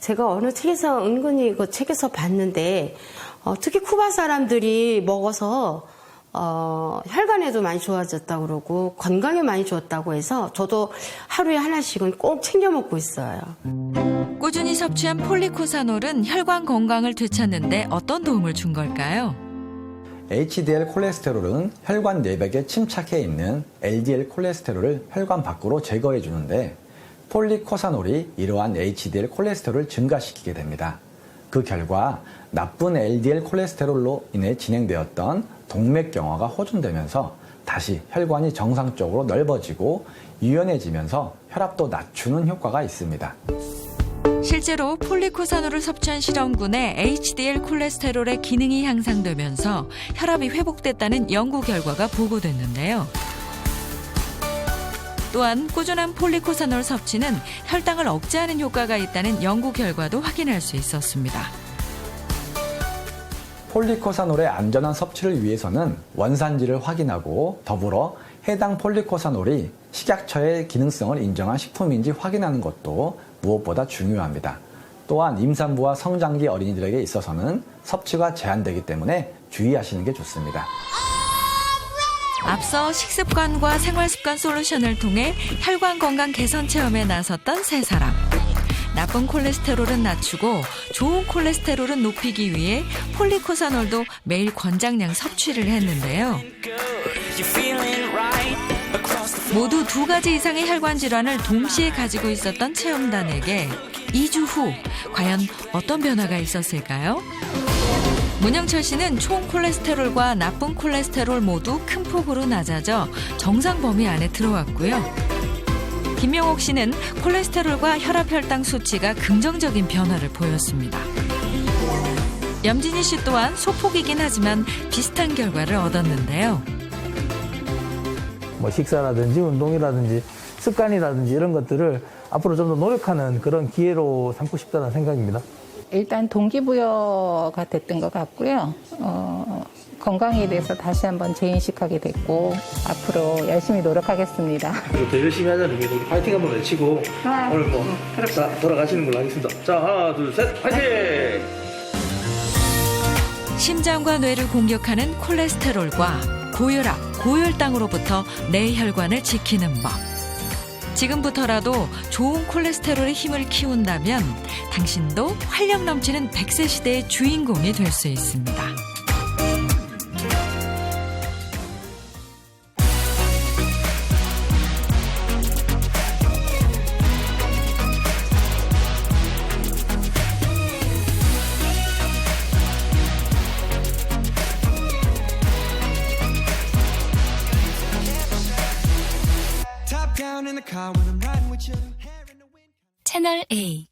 제가 어느 책에서 은근히 그 책에서 봤는데 특히 쿠바 사람들이 먹어서 혈관에도 많이 좋아졌다고 그러고 건강에 많이 좋았다고 해서 저도 하루에 하나씩은 꼭 챙겨 먹고 있어요. 꾸준히 섭취한 폴리코사놀은 혈관 건강을 되찾는 데 어떤 도움을 준 걸까요? HDL 콜레스테롤은 혈관 내벽에 침착해 있는 LDL 콜레스테롤을 혈관 밖으로 제거해 주는데 폴리코사놀이 이러한 HDL 콜레스테롤을 증가시키게 됩니다. 그 결과 나쁜 LDL 콜레스테롤로 인해 진행되었던 동맥경화가 호전되면서 다시 혈관이 정상적으로 넓어지고 유연해지면서 혈압도 낮추는 효과가 있습니다. 실제로 폴리코사놀을 섭취한 실험군의 HDL 콜레스테롤의 기능이 향상되면서 혈압이 회복됐다는 연구 결과가 보고됐는데요. 또한 꾸준한 폴리코사놀 섭취는 혈당을 억제하는 효과가 있다는 연구 결과도 확인할 수 있었습니다. 폴리코사놀의 안전한 섭취를 위해서는 원산지를 확인하고 더불어 해당 폴리코사놀이 식약처의 기능성을 인정한 식품인지 확인하는 것도 무엇보다 중요합니다. 또한 임산부와 성장기 어린이들에게 있어서는 섭취가 제한되기 때문에 주의하시는 게 좋습니다. 앞서 식습관과 생활습관 솔루션을 통해 혈관 건강 개선 체험에 나섰던 세 사람. 나쁜 콜레스테롤은 낮추고 좋은 콜레스테롤은 높이기 위해 폴리코사놀도 매일 권장량 섭취를 했는데요. 모두 2가지 이상의 혈관 질환을 동시에 가지고 있었던 체험단에게 2주 후 과연 어떤 변화가 있었을까요? 문영철 씨는 총 콜레스테롤과 나쁜 콜레스테롤 모두 큰 폭으로 낮아져 정상 범위 안에 들어왔고요. 김명옥 씨는 콜레스테롤과 혈압 혈당 수치가 긍정적인 변화를 보였습니다. 염진희 씨 또한 소폭이긴 하지만 비슷한 결과를 얻었는데요. 뭐 식사라든지 운동이라든지 습관이라든지 이런 것들을 앞으로 좀 더 노력하는 그런 기회로 삼고 싶다는 생각입니다. 일단 동기부여가 됐던 것 같고요. 건강에 대해서 다시 한번 재인식하게 됐고 앞으로 열심히 노력하겠습니다. 더 열심히 하자는 의미로 우리 파이팅 한번 외치고 오늘 뭐 돌아가시는 걸로 하겠습니다. 자, 하나, 둘, 셋, 파이팅! 심장과 뇌를 공격하는 콜레스테롤과 고혈압, 고혈당으로부터 내 혈관을 지키는 법. 지금부터라도 좋은 콜레스테롤의 힘을 키운다면 당신도 활력 넘치는 100세 시대의 주인공이 될 수 있습니다. 채널 A